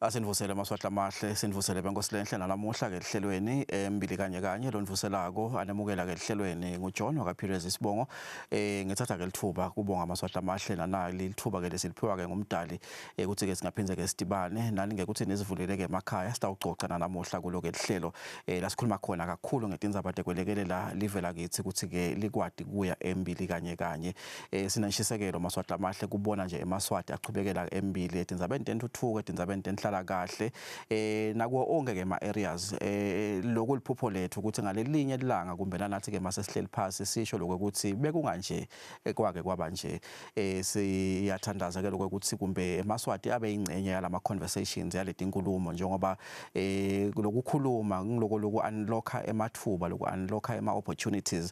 Asenivusele amaswahla amahle senivusele benkosilenhle nalamuhla ke lihlelweni embili kanye lo nivuselako anemukela ke lihlelweni nguJohn wakaPhirezi Sibongo ngithatha ke lithuba kubonga amaswahla amahle nanali lithuba ke lesiliphiwa ke ngumdali ukuthi ke singaphindze ke sidibane nani ngeke ukuthi nizivulele ke emakhaya sitawucoca namuhla kulo ke lihlelo lasikhuluma khona kakhulu ngetindzaba tekwelekelela live lakithi ukuthi ke likwadi kuya embili kanye sinenshisekelo amaswahla amahle kubona nje emaswati aqhubekela embili etindzabeni tentuthuko etindzabeni tenhla kahle nakuwo onke ke ama areas lokuliphupho lethu ukuthi ngalelinye ilanga kumbe nathi ke mase sihleli phansi sisho lokuthi bekunganje kwake kwaba nje siyathandaza ke lokuthi kumbe emaswati abe ingcenye yalama conversations yaleti inkulumo njengoba kulokukhuluma ngiloko unlocka emathuba loku unlocka ema opportunities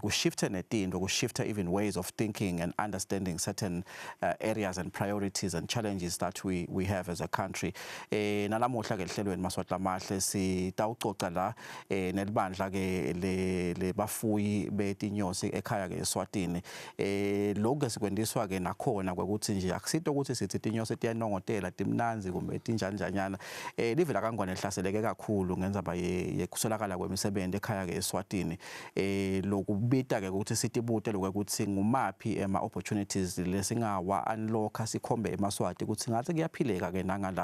kushifte netinto kushifte even ways of thinking and understanding certain areas and priorities and challenges that we have as a country nalamuhla ke lihlelweni maswahla amahle sitawucoca la nelibandla ke le bafuyi betinyosi ekhaya ke eSwatini lokho sikwendiswa ke nakhona ukuthi nje akusito ukuthi sithi tinyosi tiyanongotela timnanzi kumbe tinjanjanyana livela kangwane lihlaseleke kakhulu ngendzaba yekusolakala kwemisebenzi ekhaya ke eSwatini lokubita ke ukuthi sitibute lokuthi ngumaphi ema opportunities lesingawa unlocka sikhombe emaswati ukuthi ngathi kuyaphileka ke nangala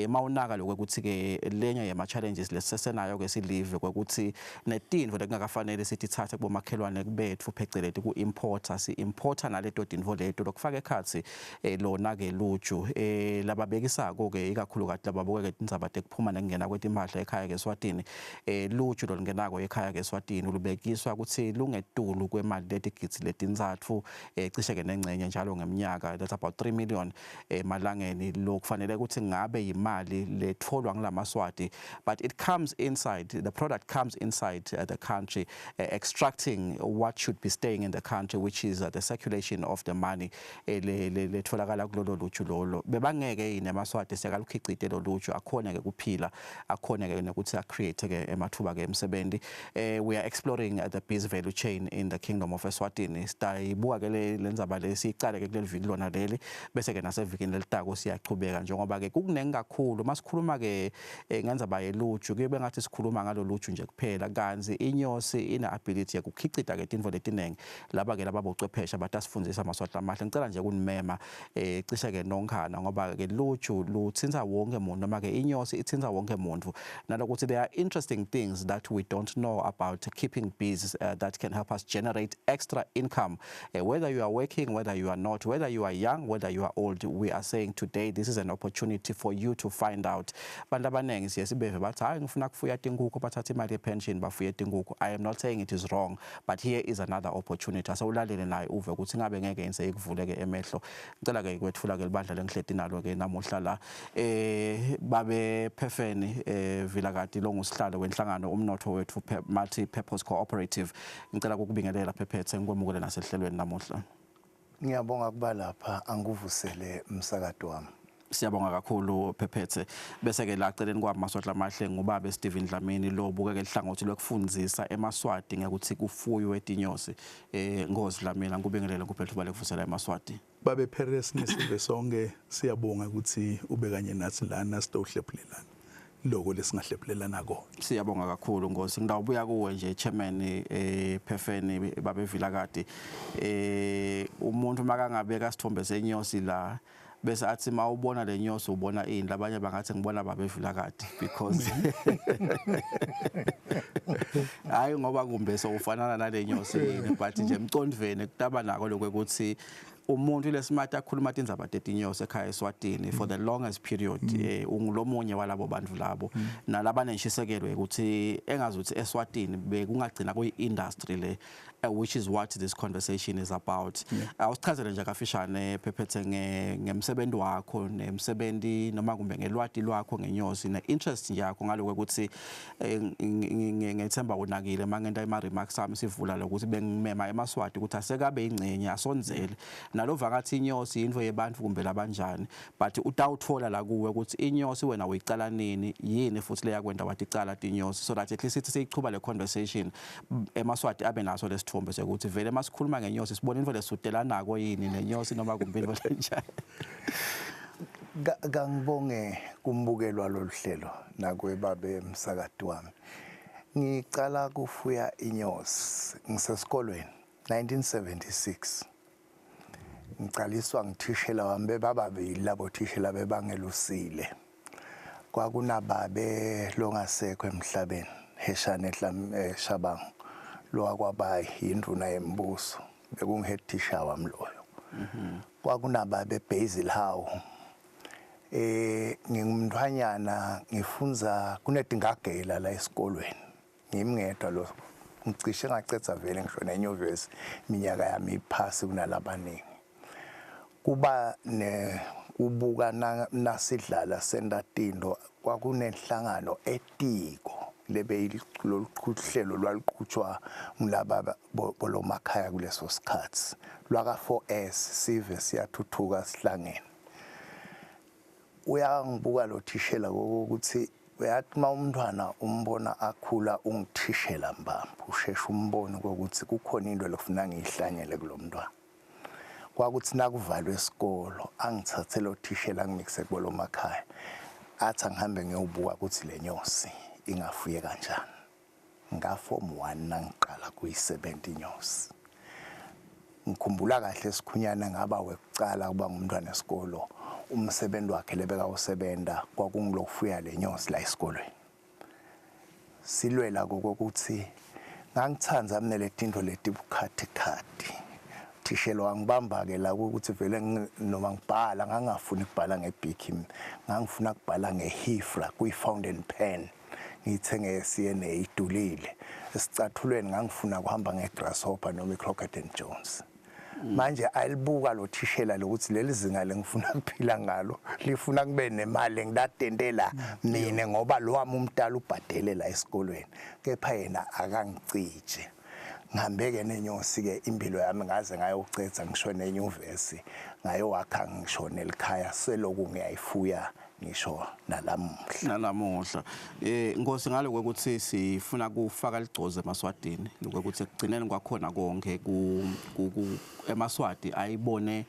mawunaka lokuthi ke lenye yama challenges lesisenayo ke silive ukuthi netinto lekungakafanele sitithathe kubomakhelwane bethu pheceleti ku importer si importer naleto tinvo leto lokufaka ekhathi lona ke luju lababekisako ke ikakhulukazi lababuke ke tindzaba tekuphuma nekungena kwetimahla ekhaya ke eSwatini luju lolingenako ekhaya ke eSwatini ulubekiswa ukuthi lungetulu kwemali letigidzi letintsatfu cishe ke nengcenye njalo ngeminyaka that's about 3 million malangeni lokufanele ukuthi ngabe imali letholwa ngelamaswati but it comes inside the product comes inside the country extracting what should be staying in the country which is the circulation of the money letholakala kulolo luju lolo bebangeke yini emaswati sekalukhicite lo luju akhona ke kuphila akhona ke nokuthi acreate ke emathuba ke emsebenzi we are exploring the bees value chain in the kingdom of Eswatini siyayibuka ke lendzaba lesicale ke kuleli viki lona leli bese ke nasevikini lelitako siyachubeka njengoba ke kukunengi kakhulu masikhuluma ke ngendzaba yeluju kube ngathi sikhuluma ngalo luju nje kuphela kanzi inyosi ina ability yokukhicita ke tinvo letinengi laba ke lababochwepheshe abatasifundisa amaswahla amahle ngicela nje kunimema cishe ke nonkhana ngoba ke luju luthinta wonke umuntu noma ke inyosi ithinta wonke umuntu nalokuthi there are interesting things that we don't know about keeping bees that can help us generate extra income whether you are working whether you are not whether you are young whether you are old we are saying today this is an opportunity for you to find out bantu abanengi siyesibeve bathi hayi ngifuna kufuya tinkukhu bathatha imali yepension bafuye tinkukhu I am not saying it is wrong but here is another opportunity asawulalele naye uve ukuthi ngabe ngeke yenze ikuvule ke emehlo ngicela ke kwethula ke libandla lengihleti nalo ke namuhla la babe Phefeni Vilakati lo ngusihlalo wenhlangano umnotho wethu multi purpose cooperative ngicela ukubingelela Phephethe ngikwemukele nasehlelweni namuhla. Ngiyabonga kuba lapha anguvusele umsakazo wami. Siyabonga kakhulu Phephethe bese ke la celeni kwami maswahla amahle ngubabe Stephen Dlamini lo bukeke lihlangothi lokufundzisa emaswati ngekuthi kufuywe etinyosi ngozi Dlamini ngikubingelele kuphethuba lekuvusela emaswati. Babe Pheres nesibe sonke siyabonga ukuthi ube kanye nathi lana sitowuhlephulelana lokho lesingahlephulelana ko. Siyabonga kakhulu ngosi ngidawubuya kuwe nje chairman Phefeni babe Vilakati umuntu makangabeka sithombe senyosi la bese athi mawubona lenyosi ubona ini labanye bangathi ngibona babe Vilakati because hayi ngoba kumbe so ufanana nalenyosi but nje emcondveni kutaba nako lokuthi umuntu lesimati akhuluma tindzaba tetinyosi ekhaya eSwatini for the longest period ungulomunye walabo bantu labo nalabanenshisekelo ukuthi engazuthi eSwatini bekungagcina kuyi-industry le which is what this conversation is about. Awusichazele nje kafishane Phephethe ngemsebenzi wakho nemsebenzi noma kumbe ngelwati lwakho ngenyosi ne-interest yakho ngaloko ukuthi ngethemba unakile mangenta ima remarks sami sivula lokuthi bengimema emaswati ukuthi asekabe ingcenye asonzele nalova ngathi inyosi into yebantu kumbe labanjani but utawuthola la kuwe ukuthi inyosi wena uyicala nini yini futhi leyakwenda wathi icala tinyosi so that at least sithi siyichuba le conversation emaswati abe naso lesithombe sokuthi vele masikhuluma ngenyosi sibona into lesutelanako yini nenyosi noma kumbe into enjani. Ngibonge kumbukelwa loluhlelo nakwebabe emsakati wami. Ngicala kufuya inyosi ngisesikolweni 1976. Ngicaliswa ngithishela wami bebababili labo thishela bebangelusile. Kwakunababe longasekho emhlabeni Heshane Shabang lo akwabayi induna yembuso bekungihead teacher wami loyo. Kwakunababe Basil Hawu ngingumntwanyana ngifunza kunedingagela la esikolweni ngimngedwa lo ngicishe ngacetha vele ngisho nenyuvesi iminyaka yami iphasi kunalabaningi kuba ubuka nasidlala Sentatindo kwakunenhlangano etiko loluhlelo lwaluqhutshwa ngilaba bolomakhaya kuleso sikhathi lwaka 4S sive siyathuthuka sihlangene. Uyangibuka lo thishela ukuthi uyathi umntwana umbona akhula ungithishela mbamba usheshe umbone ukuthi kukhona into lokufuna ngihlanyele kulomntwana. Kwakuthi nakuvalwe isikolo angithathe lo thishela ngimikise kubolomakhaya athi angihambe ngiyobuka ukuthi lenyosi ingafuye kanjani. Ngaform 1 nangiqala kuyi70 inyosi. Ngikhumbula kahle esikhunyana ngaba wekucala kuba ngumntwana esikolo umsebenzi wakhe lebeka usebenta kwakungilokufuya lenyosi la esikolweni. Silwela kokuthi ngangithanza mina letinto letibukhati khati. Thishela wangibamba ke la ukuthi vele noma ngibhala ngangafuni ukubhala ngebiki ngangifuna ukubhala ngehifra kuyi-fountain pen ngithenge CNA idulile esicathulweni ngangifuna kuhamba ngegrasshopper noma iCrockett and Jones. Manje alibuka lo thishela lokuthi leli zinga lengifuna ukuphila ngalo lifuna kube nemali ngidatendela mina ngoba lo wami umntala ubhadele la esikolweni kepha yena akangicije. Ngihambeke nenyosi ke impilo yami ngaze ngayocetha ngisho nenyuvesi ngayowakha ngisho nelikhaya seloku ngiyayifuya ngisho nalamuhla. Nkosi ngalo ukuthi sifuna kufaka ligcoze emaswadini ukuthi ekugcineni kwakhona konke emaswadi ayibone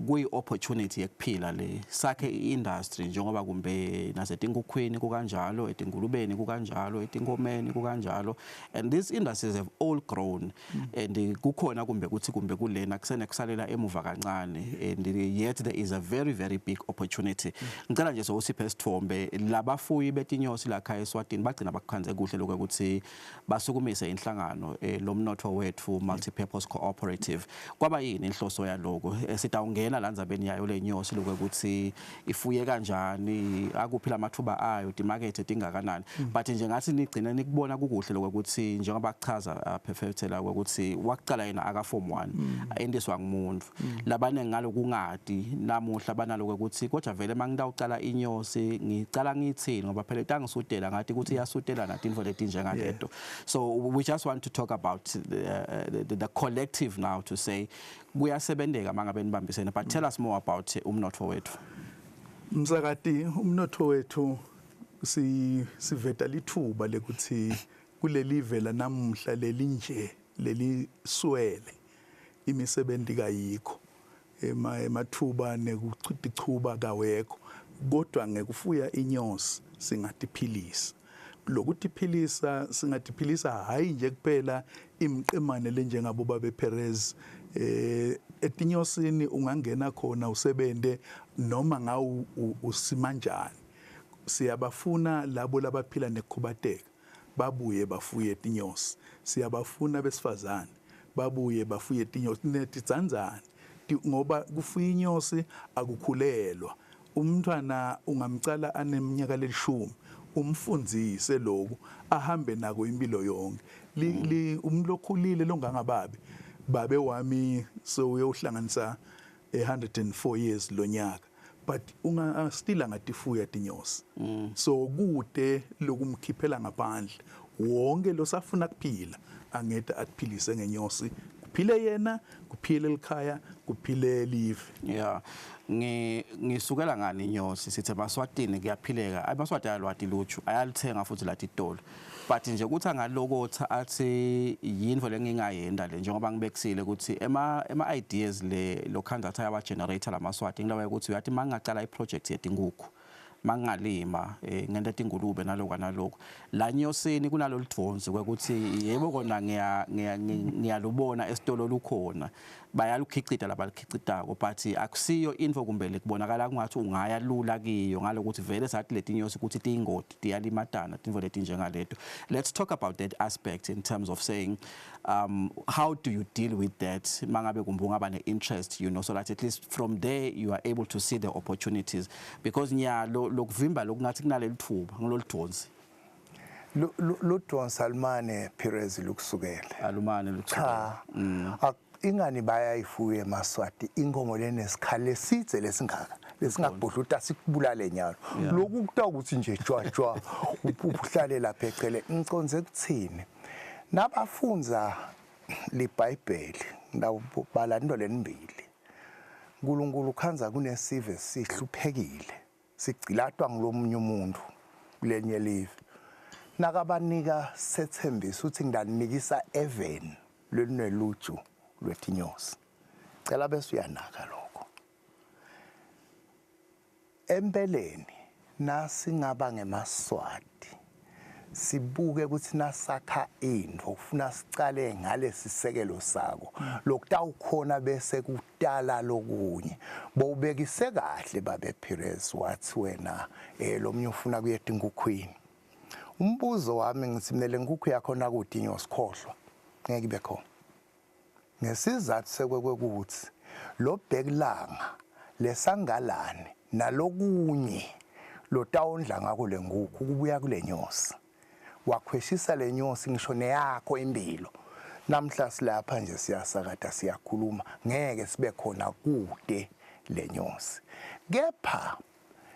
kuyi-opportunity yekuphila le sakhe i-industry njengoba kumbe nasetinkukhweni kukanjalo etingulubeni kukanjalo etinkomeni kukanjalo and these industries have all grown and kukhona kumbe kulena kusenekusalela emuva kancane and yet there is a very big opportunity. Ngicela nje sowusiphe isithombe labafuyi betinyosi lakhaya eSwatini bagcina bakukhanze kuhle lokho ukuthi basukumise inhlangano lomnotho wethu multipurpose cooperative kwaba yini inhloso yaloko sitawungena landzabeni yayo lenyosi lokuthi ifuye kanjani akuphila amathuba ayo timarket etingakanani but nje ngathi nigcina nikubona kukuhle lokuthi njengoba kuchaza perfectela ukuthi waqala yena aka form 1 endiswa ngumuntu labane ngalo kungadi namuhla banalo ukuthi kodwa vele mangidawucala inyosi ngicala ngithini ngoba phela tangisudela ngathi ukuthi iyasudela nathi info letinjengaleto. So we just want to talk about the collective now to say kuyasebenzeka mangabe nibambisene but tell us more about umnotho wethu. Msakati umnotho wethu siveta lithuba lekuthi kuleli vela namuhla lelinje leliswele imisebenzi kayikho emathuba nekuchitichuba kawekho kodwa ngekufuya inyosi singatiphilisa lokutiphilisa singatiphilisa hayi nje kuphela imiqemane lenjengabo babe Perez etinyosini ungangena khona usebende noma ngawu usimanjani. Siyabafuna labo labaphila nekukhubateka babuye bafuye etinyosi. Siyabafuna besifazane babuye bafuye etinyosi netitsandzani ngoba kufuya inyosi akukhulelwa. Umntwana ungamcala aneminyaka le10 umfundzise lokhu ahambe nako impilo yonke umlokhulile longangababe babe wami so uyohlanganisa 104 years lonyaka but still angatifuya tinyosi so kude lokumkhiphela ngaphandle wonke losafuna kuphila angeta akuphilise ngenyosi kuphile yena kuphile likhaya kuphile live. Yeah, ngisukela ngani inyosi sithi eMaswatini kuyaphileka. aMaswati ayalwati luju ayalithenga futhi lathi itolo, but nje ukuthi angalokotha athi yinvo lengingayenda le njengoba ngibekusile ukuthi ema ideas lo conduct aba generator laMaswati ngilawa ukuthi uyathi mangaqala iproject yetinkuku mangalima ngenta tingulube naloko naloko la Nyosini kunalolu dvonzi kwekuthi yebo kona ngiyalubona esitolo lukhona bayalukhicita labalikhicitako, but akusiyo info kumbe lekubonakala kungathi ungaya lula kiyo ngalokuthi vele sathi letinyosi ukuthi tingoti tiyalimatana tinvo leti njengaleto. Let's talk about that aspect in terms of saying how do you deal with that mangabe kumbungaba ne-interest, you know, so that at least from there you are able to see the opportunities, because lokuvimba lokungathi kunaleli thuba ngilolu dvonzi ludonsa alumane Perez lukusukela alumane cha ingani bayayifuya eMaswati inkomo lenesikhala esithe lesingaka lesingabhodluta sikubulale nyalo lokhu kuthiwa ukuthi nje jwajwa uhlale lapha ecele ngiconze kuthini nabafunza liBhayibheli ndawubala into lenibili uNkulunkulu khanza kunesive sihluphekile sigcilatwa ngilomunye umuntu kulenye live nakabanika sethembisa uthi ngidaninikisa even lweneluju lwetinyosi cela bese uyanaka lokho empeleni nasingaba ngeMaswati sibuke ukuthi nasakha indvo ufuna sicale ngalesi sekelo sako lokutawukhona bese kutala lokunye bowubekise kahle babe Perez wathi wena lomnye ufuna kuyeta inkukhwini. Umbuzo wami ngithi mina lenkukhu yakho nakuthi inyosi khohlwa ngeke ibe khona ngesizathu sekwekuthi lo bhekulanga lesangalane nalokunye lo tawondla ngako lenkukhu kubuya kule nyosi wakhweshisa le nyosi ngisho neyakho impilo. Namhla silapha nje siyasakata siyakhuluma ngeke sibe khona kude le nyosi, kepha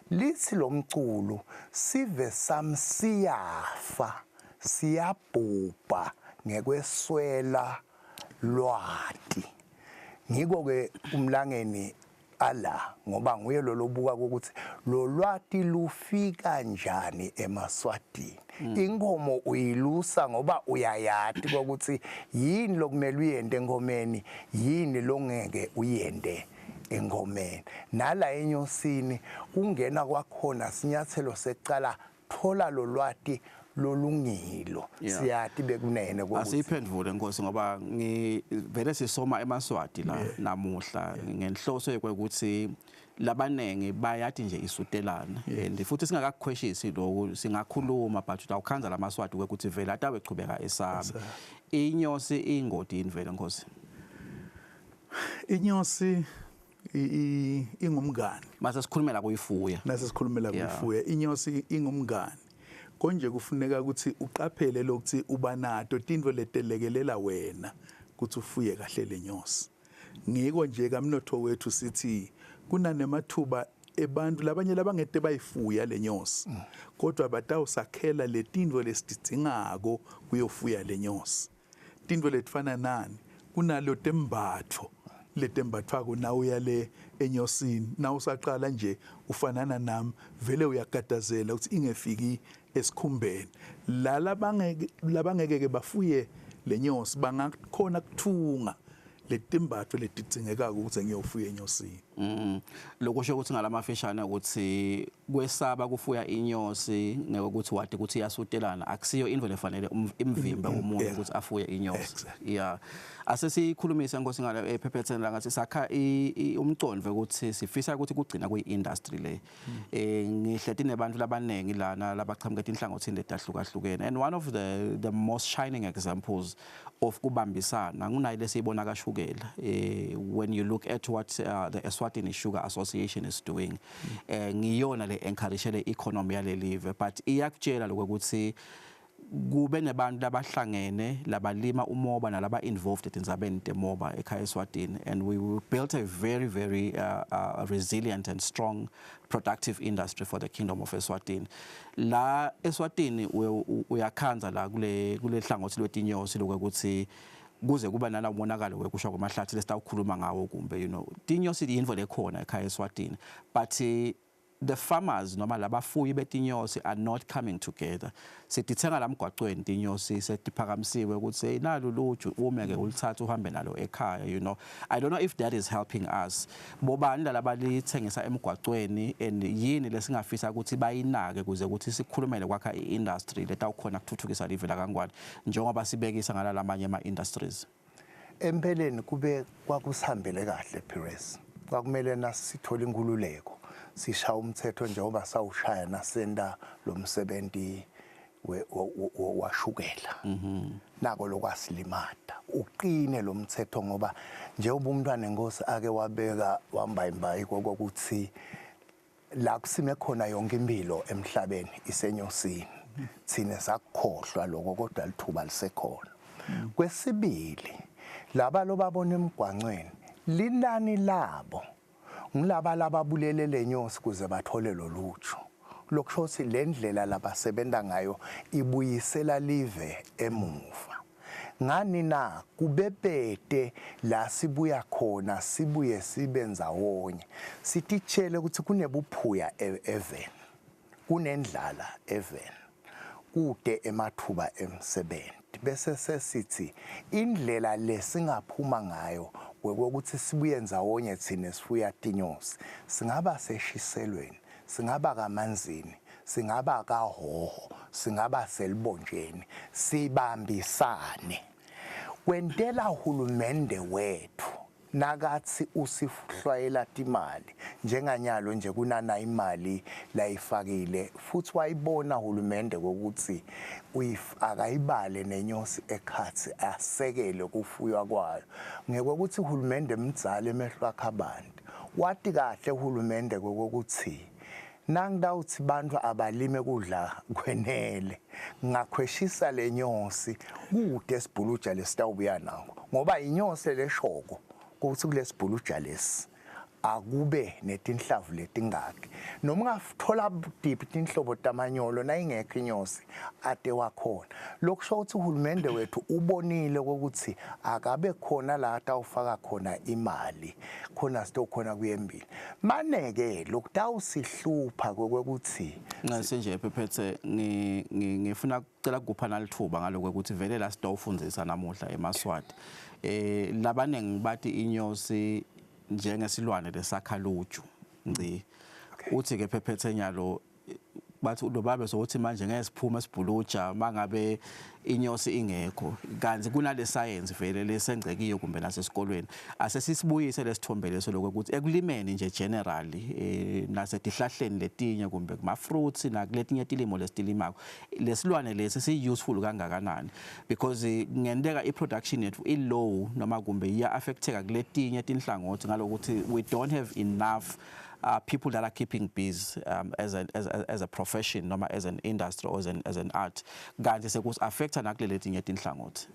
lithi lomculo sive samsiyafa siyabhubha ngekweswela lwati. Ngiko ke umlangeni ala ngoba nguye lo lobuka ukuthi lo lwati lufika njani eMaswatini. Inkomo uyilusa ngoba uyayati ukuthi yini lokumele uyende engomeni yini longeke uyende engomeni. Nala enyosini ungena kwakhona sinyathelo secala thola lo lwati lolungilo siyathi bekunene ukuthi asiphendvule Nkosi ngoba ngivele sisoma eMaswati la namuhla ngenhloso yokuthi labanenge bayathi nje isutelana and futhi singakakukhweshisi lokho singakhuluma but awukhanza laMaswati ukuthi vele atawe chubeka esami. Inyosi ingodi invele Nkosi. Inyosi ingumngani mase sikhulumela kuyifuya nasesikhulumela kuyifuya inyosi ingumngani konje kufuneka ukuthi uqaphele lokuthi ubanato tindvo letelekelela wena ukuthi ufuye kahle lenyosi. Ngiko nje kamnotho wethu sithi kunanemathuba ebantu labanye labangete bayifuya lenyosi kodwa batawusakhela letindvo lesidingako kuyofuya lenyosi. Tindvo letfana nani kunalo tembatho letembathwako na uyale enyosini na usaqala nje ufanana nami vele uyagadazela ukuthi ingefiki esikhumbeni la labangeke bafuye lenyosi bangakhona kuthunga letimbatho letidingeka ukuthi ngiyofuya enyosini. Lokusho ukuthi ngalamafishane ukuthi kwesaba kufuya inyosi ngekuthi wade ukuthi iyasutelana akusiyo indvo lefanele imvimba womuntu ukuthi afuye inyosi. Yeah. Asesikhulumise Nkosi ngale ephephethen la ngathi sakha umcondvo ukuthi sifisa ukuthi kugcina kwi-industry le. Ngihleti nebantu labanengi lana labachemukete inhlangothini letahlukahlukene and one of the most shining examples of kubambisana ngunayi lesiyibona kaShukela when you look at what the Eswatini Sugar Association is doing. Ngiyona le encourage le economy yale live but iyakutshela lokuthi kube nabantu labahlangene labalima umoba nalaba involved etinzabeni temoba ekhaya eSwatini and we built a very resilient and strong productive industry for the kingdom of Eswatini. La Eswatini uyakhanza la kule hlangothi lwetinyosi lokuthi kuze kuba nala umonakalo wekusha kwamahlathi lesitawukhuluma ngawo kumbe tinyosi iyinto lekhona ekhaya eSwatini but the farmers noma labafuyi betinyosi are not coming together. Sitithenga la mgwaqweni tinyosi setiphakamisiwe ukuthi hey nalo luju umeke ulithatha uhambe nalo ekhaya I don't know if that is helping us. Bobani lalabalitshengisa emgwaqweni and yini lesingafisa ukuthi bayinake kuze ukuthi sikhulumele kwakha iindustry letawukhona ukuthuthukisa live la kaNgwane njengoba sibekisa ngalalamanye ama industries. Empeleni kube kwakusihambele kahle Pires. Kwakumele nasithola inkululeko. Sishaya umthetho njengoba sawushaya nasenda lomsebenzi washukela nako lokwasilimata uqine lo mthetho ngoba njengoba umntwana enkosi ake wabeka wambayimbayi kokuthi la kusime khona yonke impilo emhlabeni isenyosini thina sakukhohlwa lokho kodwa lithuba lisekhona. Kwesibili laba lobabona emgwaqweni linani labo ngilaba lababulele lenyosi kuze bathole loluju lokushothi lendlela labasebenta ngayo ibuyisela live emuva. Ngani na kubebede la sibuya khona sibuye sibenza wonye sititshele ukuthi kunebuphuya even kunendlala even kude emathuba emsebenzi bese sesithi indlela lesingaphuma ngayo ukuthi sibuyenza wonye thina sifuya tinyosi singaba seshiselweni singaba kamanzini singaba kahoho singaba selibonjeni sibambisane kwentela uhulumende wethu nakathi usihlwayela imali njenganyalo nje kunana imali layifakile futhi wayibona uhulumende ukuthi akayibale nenyosi ekhathi asekele kufuywa kwayo ngeke ukuthi uhulumende emdzala emehlo akhabantu wathi kahle uhulumende kokuthi nangidawuthi bantu abalime kudla kwenele ngakhweshisa lenyosi kude esibhuluja lesitawubuya nawo ngoba inyosi leshoko ukuthi kulesibhuluja lesi akube netinhlavu letingaki noma ungathola deep tinhlobo tamanyolo nayingekho inyosi ade wakhona lokusho ukuthi uhulumende wethu ubonile ukuthi akabe khona la atawufaka khona imali khona sitokhona kuyembili maneke lokutawusihlupha kokuthi ngase nje ephephethe ngifuna ukucela kupha nalithuba ngaloko ukuthi vele la sitawufundzisa namuhla eMaswati labanengi bathi inyosi njengesilwane lesakhaluju ngci uthi ke phephethe nyalo bathi ulobabe sokuthi manje ngesiphume esibhuluja mangabe inyosi ingekho kanzi kunale science vele lesengcekiyo kumbe nasesikolweni asesisibuyise lesithombe leso lokuthi ekulimeni nje generally nasetihlahleni letinye kumbe kuma fruits nakuletinye tilimo lesitilimako lesilwane lesi si useful kangakanani because ngendeka iproduction yethu ilow noma kumbe iya affecteka kuletinye tinhlangothi ngalokuthi we don't have enough people that are keeping bees as a profession noma as an industry or as an art kanti sekusi affecta nakuleletinye tinhlangothi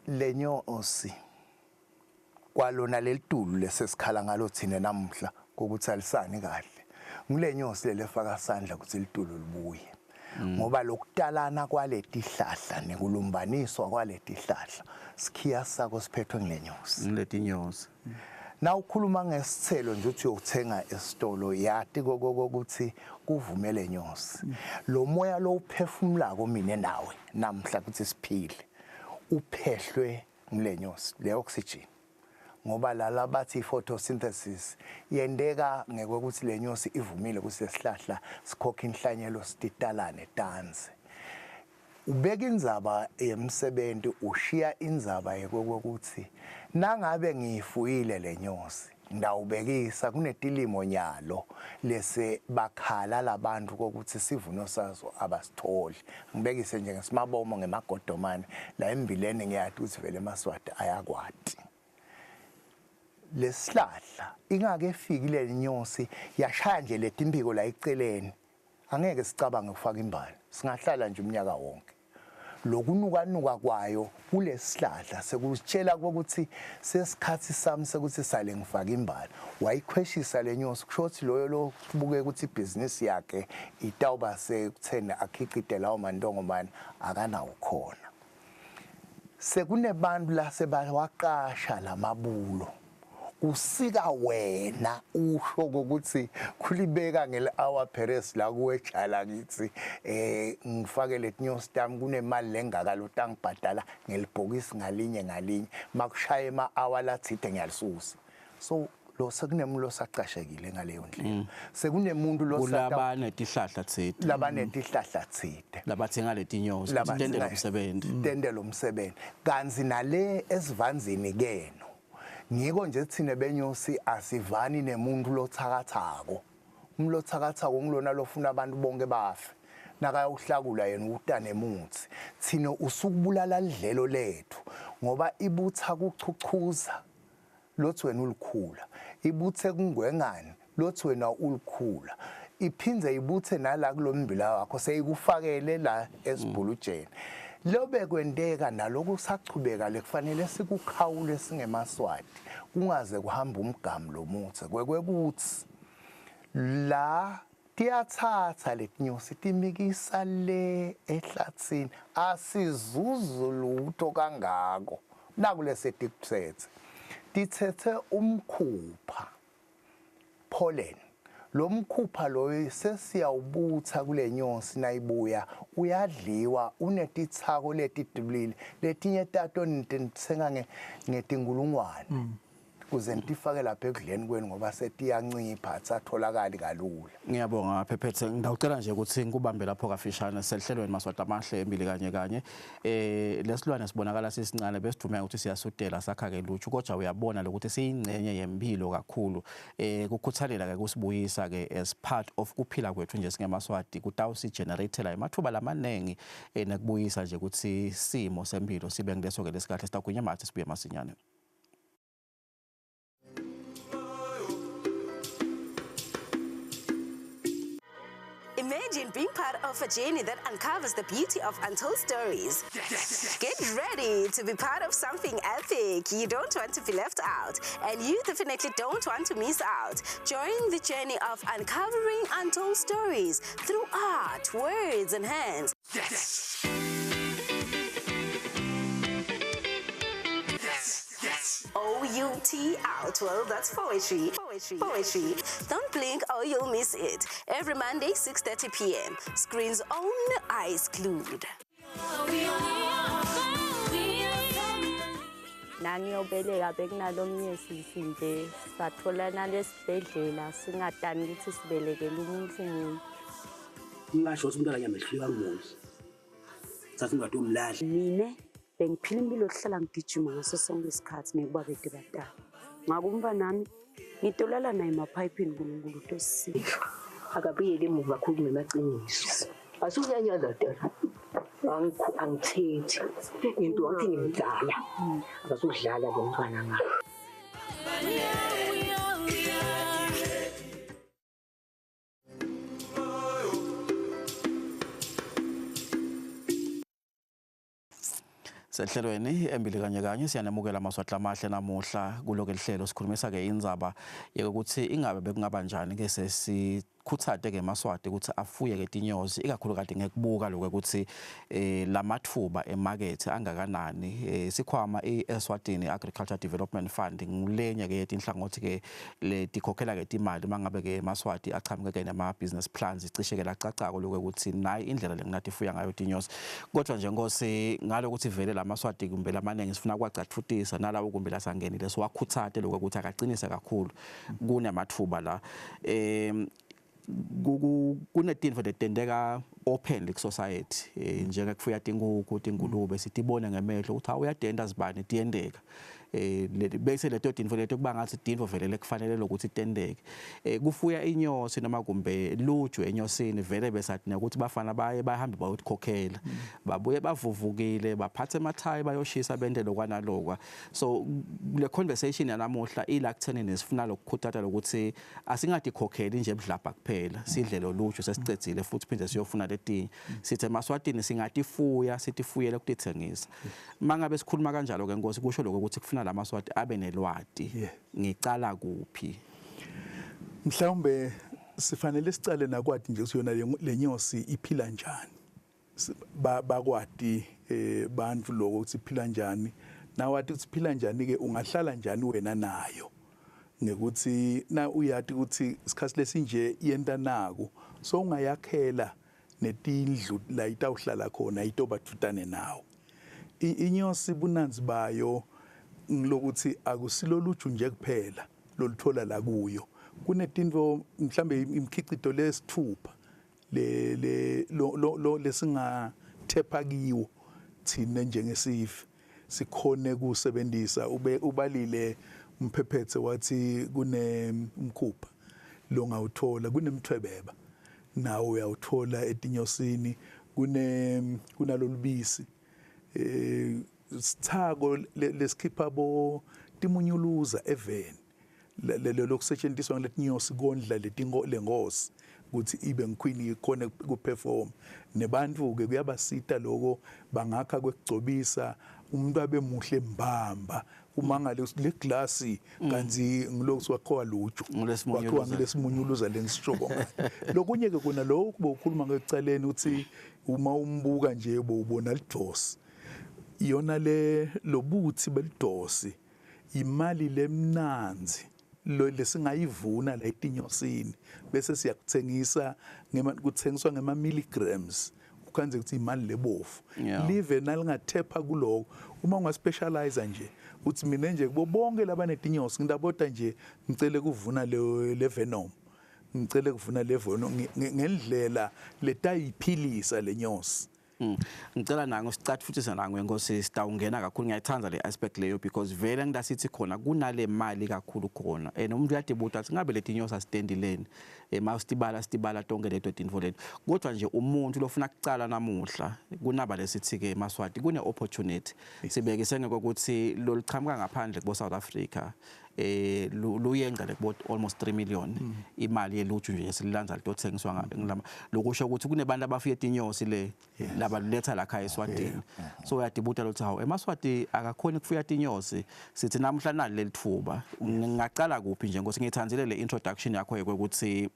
lenyosi kwalona lelitulu lesesikhala ngalo thina namhla ukuthi alisani kahle ngilenyosi lefaka isandla ukuthi litulu libuye ngoba lokutalana kwaletihlahla nekulumbaniswa kwaletihlahla sikhiya sako siphethwe ngilenyosi ngiletinyosi na ukhuluma ngesithelo nje uthi uyothenga esitolo yati kokuthi kuvumele inyosi lo moya lo uphefumulako mina nawe namhla kuthi siphile uphehlwe ngilenyosi le oxygen ngoba la bathi photosynthesis yendeka ngeke ukuthi lenyosi ivumile kusesihlahla sikhokha inhlanyelo sititalane danze ubeka inzaba emsebenzi ushiya inzaba yekokuthi nangabe ngifuyile lenyosi ndawubekisa kunetilimo nyalo lese bakhala labantu kokuthi sivuno sazo abasitholi ngibekise nje ngesimabomo ngemagodomane la embilene ngiyathi ukuthi vele eMaswati ayakwati lesihlahla ingake fikile lenyosi yashaya nje letimpiko la eceleni angeke sicabange ukufaka imbali singahlala nje umnyaka wonke lokunuka kwayo kulesihlahla sekusitshela ukuthi sesikhathi sami sekuthi sale ngifaka imbali wayikhweshisa lenyosi kushothi loyo lo kubuke ukuthi ibusiness yakhe itawuba sekuthena akhiqide lawo mandongomani akanawo khona sekunebantu la sebawaqasha lamabulo usika wena usho ukuthi kulibeka ngele-hour Perez la kuwejala ngithi ngifake letinyosi tami kunemali lengakalota angibhadala ngelibhokisi ngalinye makushaya ema-hour lathide ngiyalisusa so lo sekunemuntu saqashekile ngaleyo ndlela sekunemuntu labanetihlahla thide labanetihlahla thide labathenga letinyosi tendela umsebenzi kanzi nale esivanzini keno ngiko nje thina benyosi asivani nemuntu lothakathako umlothakathako ngilona lofuna abantu bonke bafe nakayawuhlakula yena utane muthi thina usukubulala lidlelo lethu ngoba ibutha kuchuchuza lothi wena ulikhula ibuthe kungwengani lothi wena ulikhula iphinze ibuthe nala kulombila wakho seyikufakele la esibhulujeni lobe kwenteka naloku sachubeka lekufanele sikukhawule singemaswati kungaze kuhamba umgamu lomuthi kwekuthi la tiyathatha letinyosi timikisa le ehlathini asizuzulutho kangako nakulese tikuthethe tithethe umkhupha pollen lo mkhupha lo sesiyawubutha kule nyosi nayibuya uyadliwa unetithako letidubulile letinye tato nitsenga ngetingulungwane kuze nitifake lapha ekudleni kwenu ngoba setiyancipha athatholakali kalula. Ngiyabonga Phephethe, ngidawucela nje ukuthi ngikubambe lapho kafishane selihlelweni Maswati Amahle embili kanye lesilwane sibonakala sisincane besidumeka ukuthi siyasudela sakha ke lutshu kodwa uyabona lokuthi siyingcenye yempilo kakhulu kukhuthalela ke kusibuyisa ke as part of kuphila kwethu nje singemaswati kutawusi generatela amathuba lamanengi nekubuyisa nje ukuthi simo sempilo sibe ngileso ke lesikahle sitagunya mathi sibuye masinyane. Imagine being part of a journey that uncovers the beauty of untold stories. Get ready to be part of something epic. You don't want to be left out, and you definitely don't want to miss out. Join the journey of uncovering untold stories through art, words, and hands. O-U-T out. Well, that's poetry. Poetry. Don't blink or you'll miss it. Every Monday, 6:30 p.m. Screens on, eyes glued. Nangiyobeleka bekunalomnyesi nje satholana lesibhedlela singadani ukuthi sibelekele umuntu munye. Ngisho umntwana nyamehlika ngomuzi. Sathi ngathi umlahla. Mina bengiphila impilo yokuhlala ngigijima ngaso sonke isikhathi ngekuba bede badala. Ngakumva nami ngitolala naye emapayipini kuNkulunkulu tosisiwe. Akabuyele emuva kakhulu ngemaqiniso. Asukuyanyaza dala. Angithethi. Into wathi ngimdala. Akasudlala lo mntwana ngakho. Sehlelweni embili kanye siyanemukela Maswati Amahle namuhla kuloko lihlelo sikhulumisa ke indzaba yokuthi ingabe bekungaba njani ke khuthade ke Maswati ukuthi afuye ke tinyosi ikakhulukazi ngekubuka lokho ukuthi lamathuba emarket angakanani sikhwama eSwatini Agriculture Development Fund ngulenye ke inhlangothi ke letikhokhela ke imali mangabe ke Maswati achamuke ke nama business plans icishe ke lacacako lokho ukuthi nayi indlela lengathi ifuya ngayo tinyosi kodwa nje ngose ngalo ukuthi vele laMaswati kumbe lamaningi sifuna kwagcathutisa nalawo kumbe lasangenile siwakhuthade lokho ukuthi akaqinise kakhulu kunamathuba la kunetinto letendeka open society njengekufuya tinkukhu tingulube sitibone ngemehlo ukuthi awuyadenda zibani tiyendeka bese leto tinto leto kuba ngathi tinto vele lekufanele lokuthi tendeke kufuya inyosi noma kumbe luju enyosini vele besathi ukuthi bafana baye bahambe bayokhokhela babuye bavuvukile baphathe emathayi bayoshisa bende lokwanalokwa so le conversation yanamuhla ila kuthenini sifuna lokukhuthatha lokuthi asingadi khokheli nje ebudlapha kuphela sidle lo luju sesicedzile futhi phinde siyofuna letinye sithi eMaswatini singatifuya sitifuyele ukutithengisa mangabe sikhuluma kanjalo ke Nkosi kusho lokho ukuthi kufuna laMaswati abe nelwati ngicala kuphi mhlawumbe sifanele sicale nakwadi nje kusiyona lenyosi iphila njani bakwadi bantu lokho ukuthi phila njani nawathi ukuthi phila njani ke ungahlala njani wena nayo ngekuthi na uyathi ukuthi isikhathi lesinje yenta naku so ungayakhela netindlu la itawuhlala khona itobathutane nawo inyosi bunanzi bayo ngilokuthi akusiloluju nje kuphela loluthola la kuyo kunetinto mhlambe imkhicito lesithupha lesingathepha kiwo thina njengesifi sikhone kusebenzisa ubalile umphephethe wathi kunemkhupha lo ngawuthola kunemthwebeba nawo uyawuthola etinyosini kunalolubisi sithako lesikhipha bo timunyuluza eveni lokusetshenziswa letinyosi kondla lengosi ukuthi ibe ngikhwini ikhona kuperform nebantu ke kuyabasita lokho bangakha kwekugcobisa umuntu abe muhle mbamba uma ngale le glass kanzi ngilokho wakhowa luju wakhowa ngilesimunyuluza lensishobo lokunye ke kuna lokho bokhuluma ngecaleni uthi uma umbuka nje ubona lidosi iyona lobuthi belidosi imali lemnanzi lo lesingayivuna la etinyosini bese siyakuthengisa kuthengiswa ngema milligrams ukhanze ukuthi imali lebofu live nalingathepha kuloko uma ungaspecialize nje uthi mina nje kubo bonke labanetinyosi ngidabota nje ngicele kuvuna le venom ngicele kuvuna le venom ngendlela letayiphilisa lenyosi ngicela nango sicatha futhi sanango inkosi sitawungena kakhulu ngiyayithanda le aspect leyo because vele ngidasithi khona kunale mali kakhulu khona umuntu uyadibuta athi ngabe letinyosi asitendileni mawusitibala tonke leto tinfo leto kodwa nje umuntu lofuna ukucala namuhla kunaba lesithi ke eMaswati kune opportunity sibekise ngokuthi lolichamuka ngaphandle kubo South Africa luyenga like almost 3 million imali yeluju nje sililanza litothengiswa lokusho ukuthi kunebantu abafika etinyosi le labaletha la khaya eSwatini so uyadibuta lothi hawo eMaswati akakhoni kufuya tinyosi sithi namhla nali lelithuba ngingaqala kuphi nje ngokuthi ngithanzile le introduction yakho ukuthi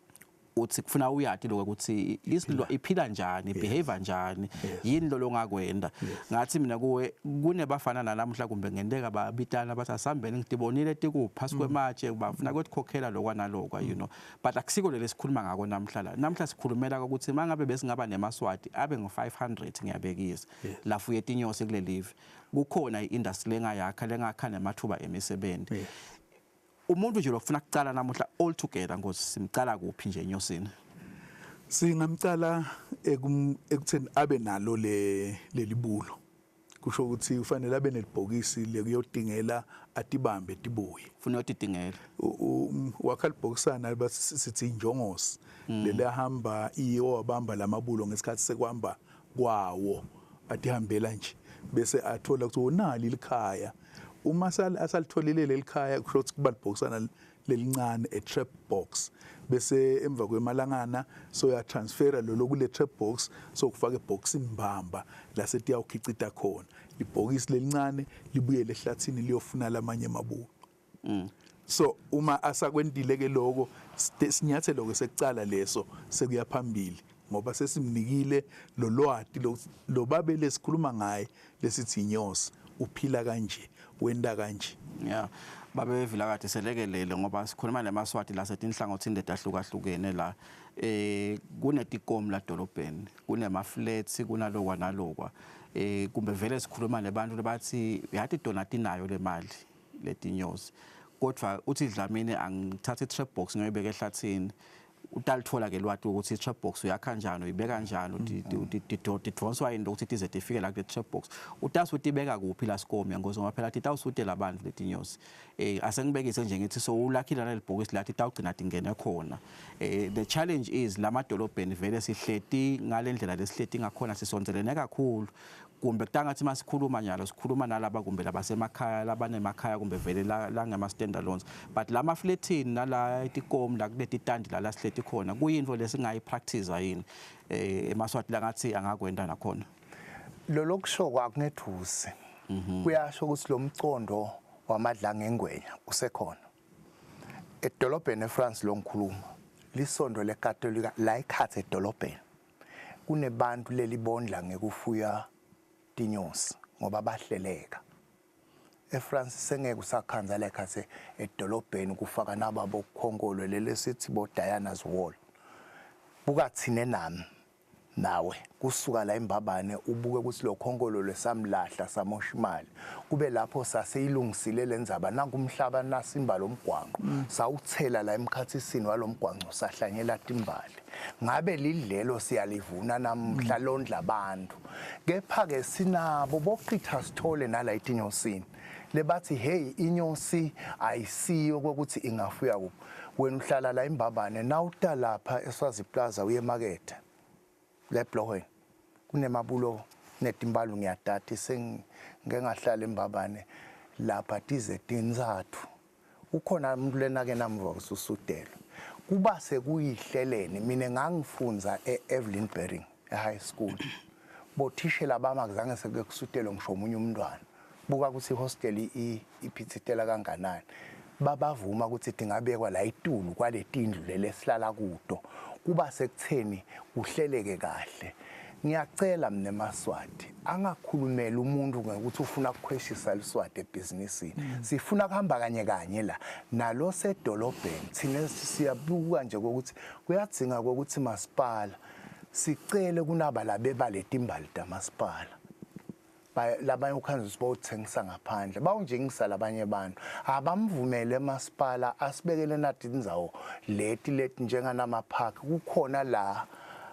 uthi kufuna uyathi lokho ukuthi isilwa iphila njani behavior njani yini lo longakwenda ngathi mina kuwe kunebafana nalamhla kumbe ngendeka babitana bathi asambeni ngidibonile tikuphasi kwematshe bafuna ukukhokhela lokwanalokwa you know but akusiko lesikhuluma ngako namhla sikhulumela ukuthi mangabe besingaba neMaswati abe ngo500 ngiyabekisa lafu yetinyosi kule live kukhona iindustry lengakha nemathuba emisebenzi umuntu nje lofuna ukucala namuhla all together ngosi simcala kuphi nje enyosini singamcala ekutheni abe nalo lelibulo kusho ukuthi ufanele abe nelibhokisi lekuyodingela atibambe tibuye ufuna utidingela wakhalibhokisana basithi injongosi lelahamba iyo wabamba lamabulo ngesikhathi sekwamba kwawo atihambela nje bese athola ukuthi onali likhaya uma asalitholile lelikhaya kusho kuba libhokisana lelincane a trap box bese emva kwemalangana so ya transfera lo kule trap box so kufaka ebox imbamba la sethi yawukhicita khona ibhokisi lelincane libuye lehlathini liyofuna lamanye mabuko so uma asakwendile ke lokho sinyathelo ke sekucala leso sekuyaphambili ngoba sesimnikile lo lwati lo babe lesikhuluma ngaye lesithi inyosi uphila kanje wenda kanje yeah babe vila kade selekelele ngoba sikhuluma neMaswati la setinhlangothini letahlukahlukene la kunetikomo la dolobheni kunemaflats kunalokwa nalokwa kumbe vele sikhuluma nebantu lebathi yathi donati nayo le mali letinyosi kodwa uthi Dlamini angithatha itrap box ngiyibeka ehlathini utalithola ke lwati ukuthi itrap box uyakha kanjani uyibeka kanjani udidonswa yini ukuthi ize ifike la ku trap box utasi utibeka kuphi la sikomi ngoba phela titawusute labantu letinyosi asengibekise nje ngithi so ulakhila la libhokisi lathi tawugcina dingene khona the challenge is lamadolobheni vele sihleti ngalendlela lesihleti ngakhona sisonzelene kakhulu kumbe kutangathi masikhuluma nyalo sikhuluma nalaba kumbe labasemakhaya labanemakhaya kumbe vele la ngama standalones but lama flatini nala itikomo la kuleti tandi la sihleti khona kuyinto lesingayipractice yini eMaswati la ngathi angakwenda nakhona lo lokusho kwakunethusi kuyasho ukuthi lo mcondo wamadlanga engwenya usekhona edolobheni eFrance lo ngikhuluma lisondo leKatolika la ikhathe edolobheni kunebantu lelibondla ngekufuya letinyosi ngoba bahleleka. eFrance sengeke usakhanza lekhase edolobheni kufaka nababo khongolo lelesithi bo Diana's Wall. Buka thine nami nawe kusuka la eMbabane ubuke ukuthi lo khongolo lesamlahla samosha imali kube lapho saseyilungisile lenzaba nankumhlaba nasimba lomgwaqo sawuthela la emkhathisini walomgwaqo sahlanyela timbali ngabe lidlelo siyalivuna namhla londla abantu kepha ke sinabo boqitha sithole nala etinyosini lebathi hey inyosi ayisiyo ukuthi ingafuya kuphi wena uhlala la eMbabane nawuta lapha eSwazi Plaza uye emarket leBlohweni kunemabulo netimbalo ngiyadati sengengahlala eMbabane lapha tize tinzathu ukhona umuntu lena ke namva ususudelo kuba sekuyihlelene mina ngangifunza eEvelyn Bering eHigh School bothishela bama kuzange sekukusutelo ngisho omunye umntwana buka ukuthi ihostel iphithitela kanganani babavuma ukuthi dingabekwa la itulu kwaletindlu lesihlala kudo kuba sekutheni uhleleke kahle ngiyacela mina eMaswati angakhulumela umuntu ngokuthi ufuna ukukhweshisa liswati ebusinessini sifuna kuhamba kanye kanye la nalo sedolobheni thina siyabuka nje ukuthi kuyadzinga ukuthi masipala sicele kunaba labebale timbali tamasipala labanye ukhanza sibothengisa ngaphandle bawunjengisa labanye abantu abamvumele emasipala asibekele nathi indzawo leti njenganama park kukhona la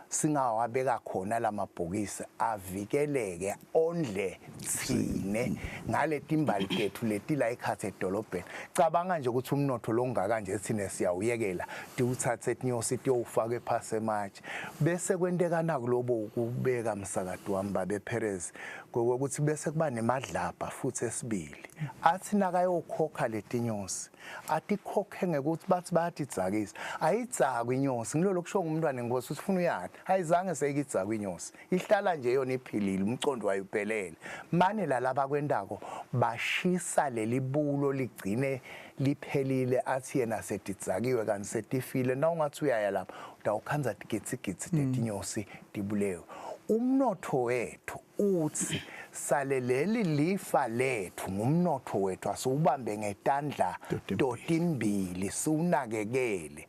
singawabeka khona lamabhokisi avikeleke ondle thine ngale timbali tethu leti la ekhathe edolobheni cabanga nje ukuthi umnotho longaka nje thine siyawuyekela tiwuthathe etinyosi tiyofaka ephasematshe bese kwenteka nakulobo ukubeka msakade wami babe Perez ngokuthi bese kuba nemadlapha futhi esibili athi nakayokhokha letinyosi atikhokhe ngekuthi bathi bayatidzakisa ayidzakwa inyosi ngilolo kusho umntwana ngoba ufuna uyatha ayizange seyikidzakwa inyosi ihlala nje yona iphilile umcondo wayo uphelele mane lalaba kwendako bashisa lelibulo ligcine liphelile athi yena setidzakiwe kanti setifile na ungathi uyaya lapha utawukhanza tigitsigitsi tetinyosi tibulewe umnotho wethu uthi saleleli lifa lethu ngumnotho wethu asubambe ngetandla dotimbili sunakekele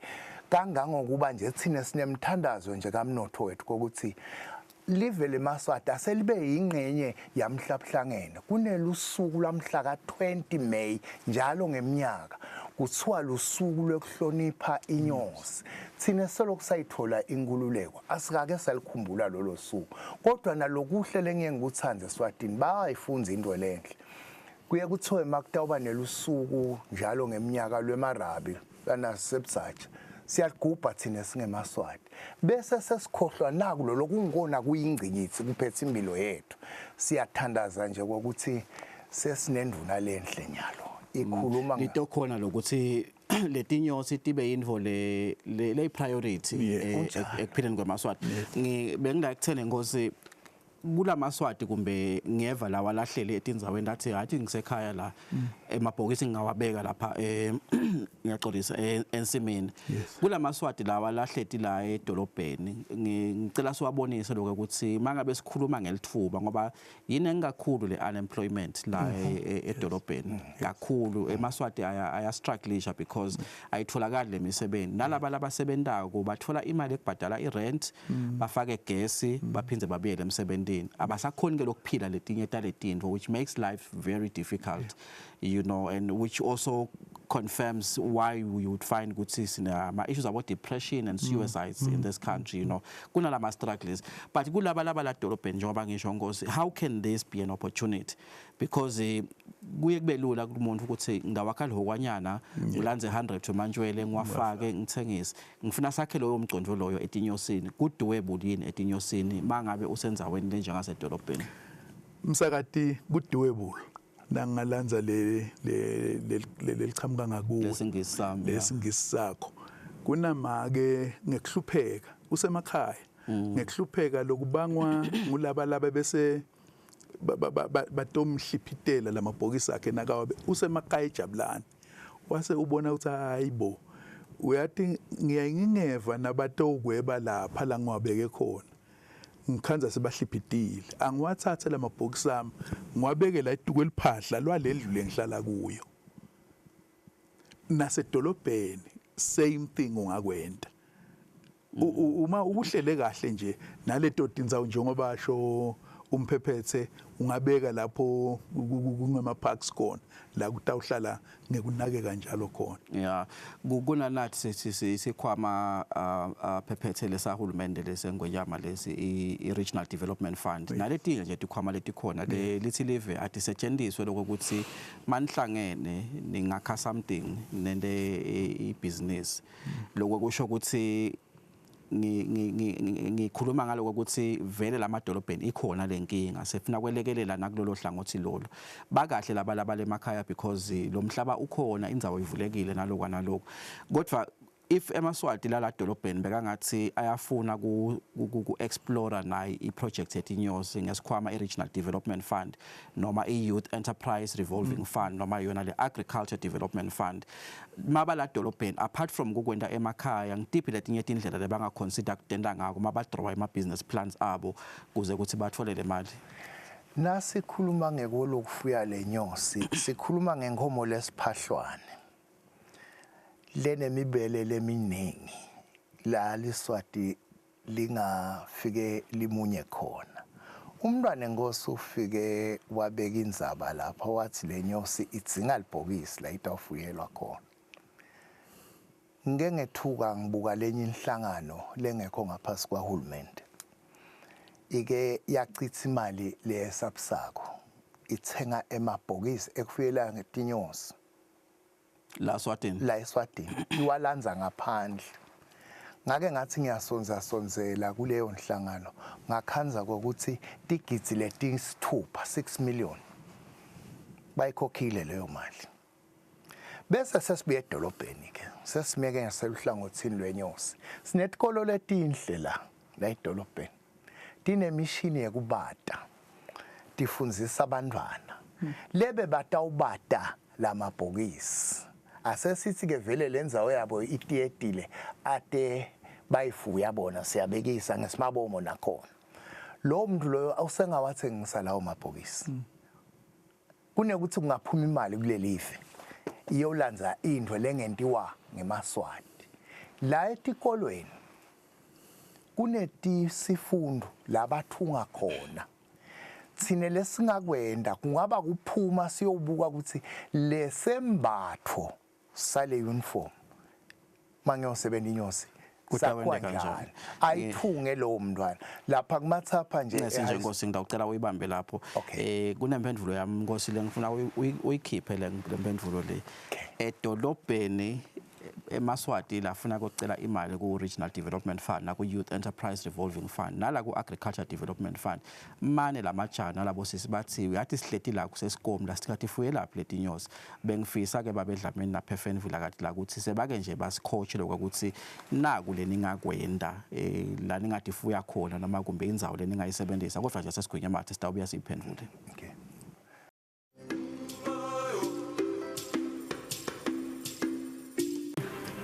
kangangokuba nje thina sinemthandazo nje kamnotho wethu ukuthi live leMaswati aselibe ingcenye yamhlabuhlangene kunelusuku lamhla ka20 May njalo ngeminyaka kuthiwa lusuku lokuhlonipha inyosi thina selokusayithola inkululeko asikake salikhumbula lolo suku kodwa nalokuhle lengeke ngikuthande eSwatini bayayifunza into lenhle kuye kuthiwe makutawuba nelusuku njalo ngeminyaka lweMarabi kana Sebsacha siyagubha thina singeMaswati bese sesikhohlwa nakulo lokungona kuyingcinyithi kuphethe impilo yethu siyathandaza nje ukuthi sesinenduna lenhle nyalo ikhuluma into khona lokuthi letinyosi tibe info le priority ekuphileni kweMaswati bengingakutshela Nkosi kulaMaswati kumbe ngeva lawa lahlele etindzaweni athi hathi ngisekhaya la emabhokisi ngawabeka lapha ngiyaxolisa ensimini kulaMaswati lawa lahleti la edolobheni ngicela siwabonise lokho ukuthi mangabe sikhuluma ngelithuba ngoba yini engikakhulu le unemployment la edolobheni kakhulu eMaswati aya strugglisha because ayitholakali lemisebenzi nalaba labasebentako bathola imali ekubhadala irent bafake gesi baphindze babuyele emsebenzini abasakhoni ke lokuphila letinye taletindvo which makes life very difficult you know and which also confirms why we would find ukuthi sina issues about depression and suicides in this country you know kunalama struggles but kulaba la dolobheni njengoba ngisho Nkosi how can this be an opportunity because kuye kube lula kumuntu ukuthi ngawakha lokwanyana ulanze 100 mantshwele ngiwafake ngithengise ngifuna sakhe loyo mcondo loyo etinyosini kudoable yini etinyosini mangabe usenzaweni lenjengasedolobheni msakati kudoable nangalanza le lichamuka ngakuwe lesingisakho kunamake ngekuhlupheka usemakhaya ngekuhlupheka lokubangwa ngulaba bese batomhlipitela lamabhokisi akhe nakawabe usemakhaya eJabulani wase ubona ukuthi hayibo uyathi ngiyayingeva nabatogweba lapha la ngiwabeke khona ngikhanza sebahliphetile angiwathathe lamabhokisi ami ngiwabekela etuku eliphahla lwalendlu lengihlala kuyo nasedolobheni same thing ungakwenda uma uhlele kahle nje naleto tindzawo njengoba basho umphephethe ungabeka lapho kungema parks khona la kutawuhlala ngekunake kanjalo khona yeah kunanathi sikhwama phephethe lesahulumende lesengwenyama lesi i-Regional Development Fund naletinye nje tikhwama letikhona lithi live atisetshenziswe lokuthi manihlangene ningakha something nende ibusiness lokho kusho ukuthi ngikhuluma ngaloko ukuthi vele lamadolobheni ikhona lenkinga sefuna kwelekelela nakulolo hlangothi lolo bakahle labalabale emakhaya because lo mhlaba ukhona indzawo ivulekile naloko naloko kodwa if emaswati la dolobheni bekangathi ayafuna ku explore nayi iproject etinyosi ngesikhwama iRegional Development Fund noma iYouth Enterprise Revolving Fund noma yona le Agriculture Development Fund mabala dolobheni apart from kukwenda emakhaya ngitiphi letinye indlela lebanga consider kutenda ngako mabadraw ama business plans abo kuze ukuthi bathole le mali nasikhuluma ngekolokufuya lenyosi sikhuluma ngenkomo lesiphahlwane lenemibele leminingi la liswati lingafike limunye khona umntwana engosi ufike wabeka indzaba lapha wathi lenyosi idzinga libhokisi la itawufuyelwa khona ngengethuka ngibuka lenye inhlangano lengekho ngaphasi kwahulumende ike yachitha imali lesabsako ithenga emabhokisi ekufuyela ngetinyosi la Eswatini iwalanza ngaphandle ngake ngathi ngiyasonzela kuleyo nhlangano ngakhanza ukuthi tigidzi letisithupha 6 million bayikhokhile leyo mali bese sesibuye edolobheni ke sesimeke ngaseluhlangothini lwenyosi sinetikolo letinhle la edolobheni tinemishini yekubata tifundzisa abantwana lebe batawubata lamabhokisi asesithi ke vele lendzawo yabo itiyedile ate bayifuya bona siyabekisa ngesimabomo nakhona lo muntu loyo awusengawathengisa lawo mabhokisi kunekuthi kungaphuma imali kulelive iyolanza indwe lengentiwa ngemaswati la etikolweni kunetisifundo labathunga khona thine lesingakwenda kungaba kuphuma siyobuka ukuthi lesembatho sale uniform mangiyosebenza inyosi sakwa kanjani ayithunge lo mntwana lapha kumathapha nje njengosi ngidawucela uyibambe lapho kunempendulo yami Nkosi lengifuna uyikhiphe le mpendvulo le edolobheni emaswati lafuna ukucela imali ku Regional Development Fund na ku Youth Enterprise Revolving Fund nala ku Agriculture Development Fund mane lamajana labo sisibathiwe yathi sihleti la kusesikomi la sikhathi fuye lapha letinyosi bengifisa ke babedlamini na Peffenville akathi la ukuthi sebake nje basicoach lokuthi naku leningakwenda la ningathi fuya khona noma kumbe indzawo leningayisebenzisa kodwa nje sesigwinya mathe sitawubuya siphendule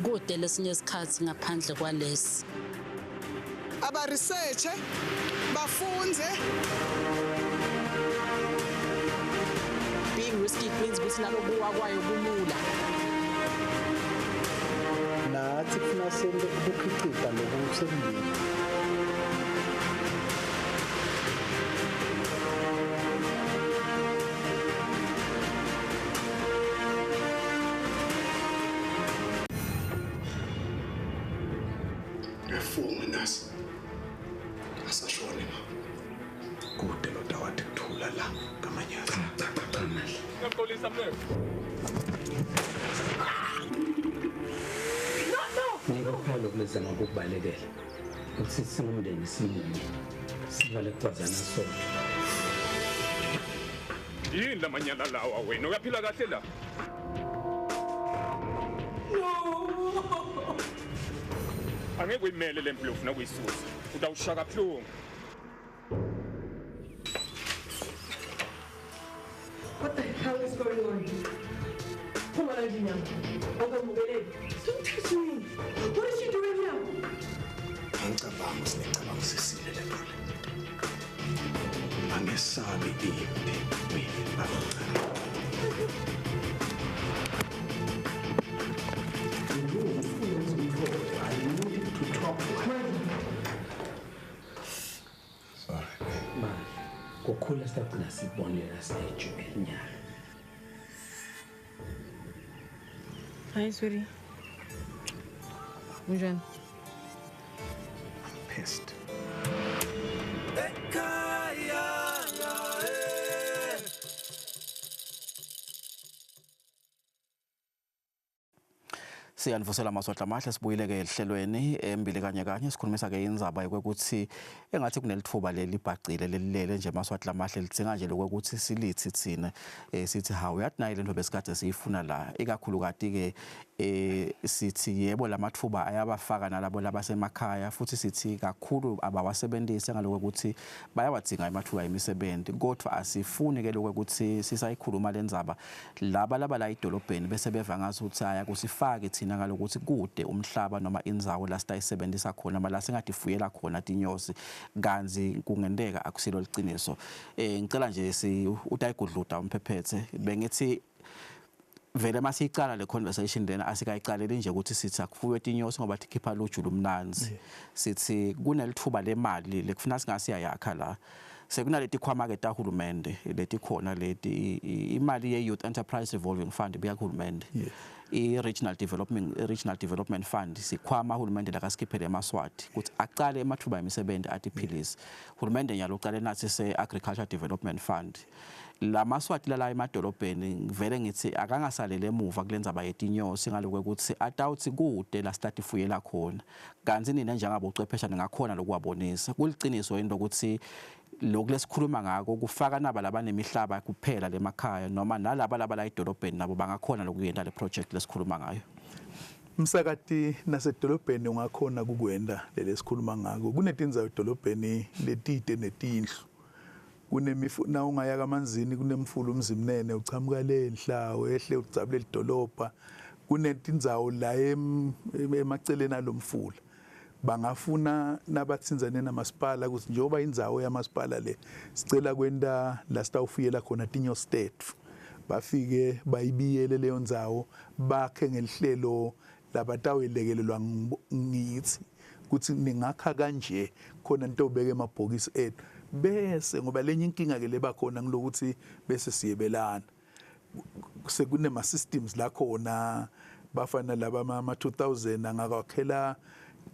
kude lesinye isikhathi ngaphandle kwalesi aba research bafunze being risky means ukuthi nalokuwa kwayo kulula nathi kufuna senze ukukhicita lokusembili Fuminas asashone kude lodawathi kuthula la ngamanyaka Ngapolisa mle Ngikuphela ukuleza ngokubalekela ukuthi singumndeni simunye sivale kwazana sonke yini lamanyala lawa wena uyaphila kahle la angeke uyimele lempilo ufuna kuyisusa utawushaka kabuhlungu What the hell is going on? Come on, Angelina. Okay, Mugele. Don't touch me. What is she doing here? Angicabanga sinecabanga sisile le nto le. Angesabi impi mina. Kukhula sithatha sibonela sejubenya. Hi, sweetie. Unjani? I'm pissed. Siyanivusela amaswahla amahle sibuyile ke ehlelweni embili kanye sikhulumisa ke indzaba yokuthi engathi kunelithuba leli bhacile lelilele nje amaswahla amahle lidzinga nje lokuthi silithi thina sithi hawu yathi nayi lento besikade siyifuna la ikakhulu kati ke sithi yebo lamathuba ayabafaka nalabo labasemakhaya futhi sithi kakhulu abawasebenzisi ngalokuthi bayawadzinga amathuba emisebenzi kodwa asifuni ke lokuthi sisayikhuluma lenzaba laba la idolobheni bese beva ngathi uthi aya kusifake thina ngalokuthi kude umhlaba noma indzawo la sitayisebenzisa khona mala singadifuyela khona tinyosi kanzi kungendeka akusilo liqiniso ngicela nje utayigudluda umphephethe bengithi vele masiyicala le conversation lena asikayicaleli nje ukuthi sithi akufuywe tinyosi ngoba tikhipha luju lumnanzi sithi kunelithuba lemali lekufuna singasiyayakha la sekunaleti khwama ke tahulumende leti khona leti imali ye Youth Enterprise Revolving Fund biyahulumende i-Regional Development Fund sikhwama uhulumende la kasikhiphele eMaswati ukuthi aqale emathuba emisebenzi atiphilise uhulumende nyalo uqale nathi se-Agriculture Development Fund la Maswati la emadolobheni vele ngithi akangasalele emuva kulenza bayetinyosi ngaloku ukuthi atawuthi kude la statifuyela khona kanzi nina njengabo ucwephesha ningakhona lokuwabonisa kuliciniso into ukuthi lokho lesikhuluma ngako kufaka naba labanemihlaba kuphela lemakhaya noma nalaba la idolobheni nabo bangakhona lokuyenda le project lesikhuluma ngayo Msakati nasedolobheni ungakhona kukwenda lesikhuluma ngako kunetinzawo edolobheni letide netindlu na ungayaka amanzini kunemfulu umzimnene uchamuka lenhlawo ehle ucabule lidolobha kunetindzawo la emaceleni alomfula bangafuna nabatsinzane namasipala ukuthi njengoba indzawo yamasipala le sicela kwenda la sitawufuyela khona tinyosi tetfu bafike bayibiyele leyo ndzawo bakhe ngelihlelo labatawelekelelwa ngithi ukuthi ningakha kanje khona into obeke emabhokisi ethu bese ngoba lenye inkinga ke leba khona ngilokuthi bese siyebelana sekunema systems la khona bafana laba ama 2000 angakwakhela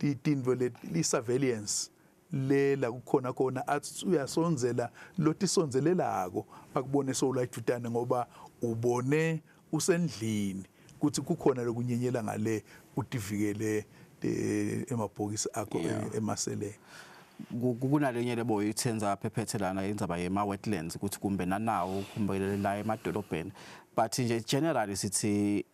itinto le surveillance lela kukhona khona athi uyasonzela lotisonzelelako akubone solayithutane ngoba ubone usendlini ukuthi kukhona lokunyenyela ngale utivikele emabhokisi akho emaseleni kunalenye lebo ithenza phephethelana indzaba yema wetlands ukuthi kumbe nanawo kumbe la emadolobheni but nje generally sithi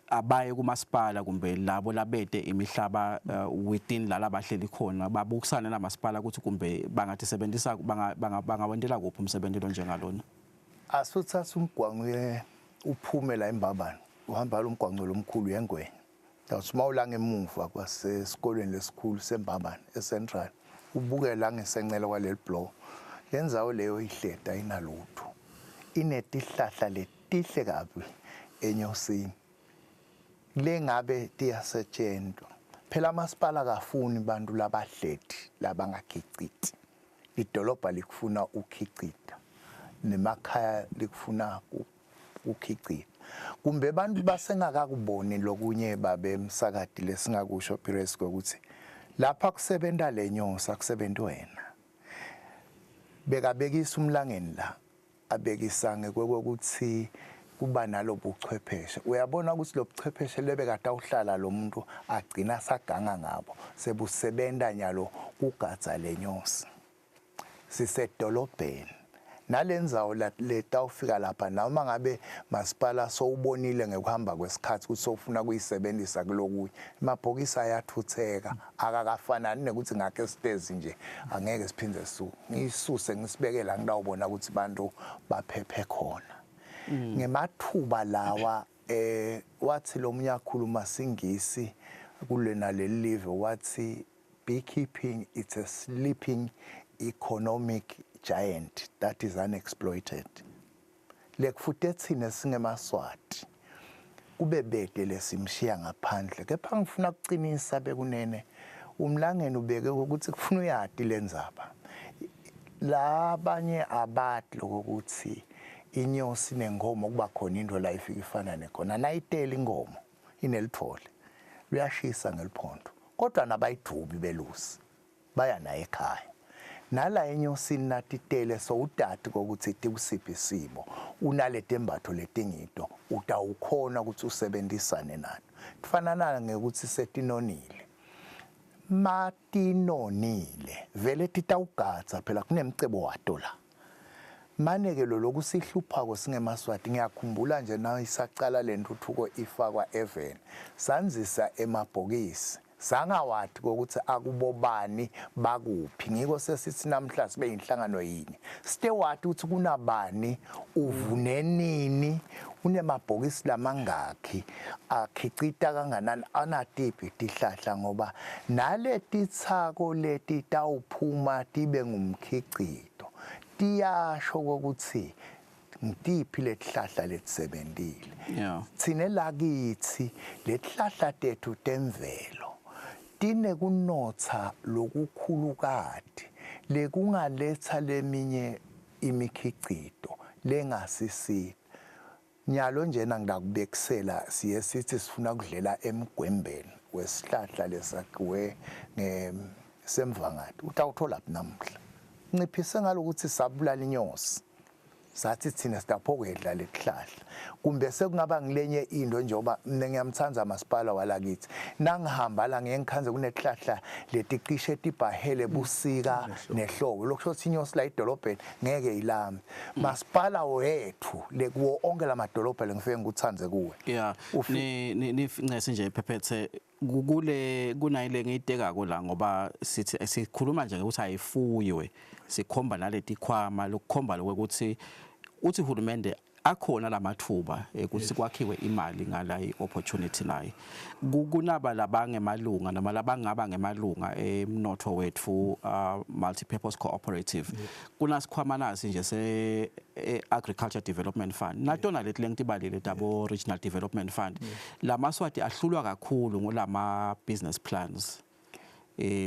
abaye kumasipala kumbe labo labede imihlaba within la labahleli khona babukusana namasipala ukuthi kumbe bangathi sebenzisa bangawendela kuphi umsebenzi lo njengalona asuthatha umgwaqo uphume la eMbabane uhamba lo mgwaqo lomkhulu yengwenya dawuthi mawulanga emuva kwasesikolweni lesikhulu seMbabane eCentral ubuke la ngesencela kwaleli block lenzawo leyo ihleda inalutho inetihlahla letihle kabi enyosini lengabe tiyasetshenzwa phela amasipala kafuni bantu labahledi labangakhiqithi idolobha likufuna ukhiqita nemakhaya likufuna ukhiqita kumbe bantu basengakakuboni lokunye babe Msakati lesingakusho Pires ukuthi lapha kusebenta lenyosi akusebenzi wena bekabekisa umlangeni la abekisa ngekwekokuthi kuba nalobuchwepheshe uyabona ukuthi lobuchwepheshe lebekade awuhlala lo muntu agcina saganga ngabo sebusebenta nyalo kugadza lenyosi sisedolobheni nalenzawo letawufika lapha noma ngabe masipala sowubonile ngekuhamba kwesikhathi ukuthi sofuna kuyisebenzisa kulokuyi emabhokisi ayathutheka akakafanani nekuthi ngake stairs nje angeke siphinde ngisuse ngisibekela ngidawubona ukuthi bantu baphephe khona ngemathuba lawa wathi lo munye akhuluma singisi kulena leli live wathi beekeeping, it's a sleeping economic giant that is unexploited. Lekufute thina singemaswati kube bede lesimshiya ngaphandle kepha ngifuna ukuqinisa bekunene umlangeni ubeke ukuthi kufuna uyati lenzaba labanye abathi lokuthi inyosi nengomo kuba khona into la ifika ifana nekhona nayitela ingomo inelithole luyashisa ngeliphondo kodwa nabayidubi belusi baya naye ekhaya nala enyosini natitele so udati kokuthi tikusiphi isibo unalete embatho letingito utawukhona ukuthi usebenzisane nayo kufanana ngekuthi setinonile matinonile vele titawugatsa phela kunemcebo wato la maneke lo lokusihlupha ko singemaswati ngiyakhumbula nje na isaqala lentuthuko ifakwa even sanzisa emabhokisi sangawathi ukuthi akubobani bakuphi ngiko sesithi namhla sibe inhlangano yini site wathi ukuthi kunabani uvune nini unemabhokisi lamangakhi akhicita kanganani anatiphi tihlahla ngoba naletithako leti tawuphuma tibe ngumkhicito tiyasho ukuthi ngitiphi letihlahla letisebentile thine lakithi letihlahla tethu temvelo tine kunotha lokukhulukati lekungaletha leminye imikhicito lengasisi nyalo njena ngidakubekisela siye sithi sifuna kudlela emgwembeni wesihlahla lesakhiwe ngesemvangathi utawuthola namhla ngiphise ngalokuthi sabulala inyosi sathi thina sitaphokwedla lesihlahla kumbe sekungaba ngilenye into njengoba mina ngiyamthanza masipala walakithi nangihamba la ngiyengikhanze kunesihlahla letiqishe tibhahele busika nehlobo lokushothi inyosi la idolobheni ngeke ilami masipala wethu lekuwo onke lamadolobha lengifike ngikuthanze kuwe ni ncese nje iphephethe kunayile ngiyidekako la ngoba sithi sikhuluma nje ukuthi ayifuywe sikhomba naleti khwama lokukhomba lokuthi uthi uhulumende akhona lamathuba ukuthi kwakhiwe imali ngala opportunity nayi kunaba labangemalunga noma labangaba ngemalunga emnotho wethu multi-purpose cooperative kunasikhwama nasi nje se agriculture development fund natona leti lengitibalile tabo regional development fund lamaswati ahlulwa kakhulu ngolama business plans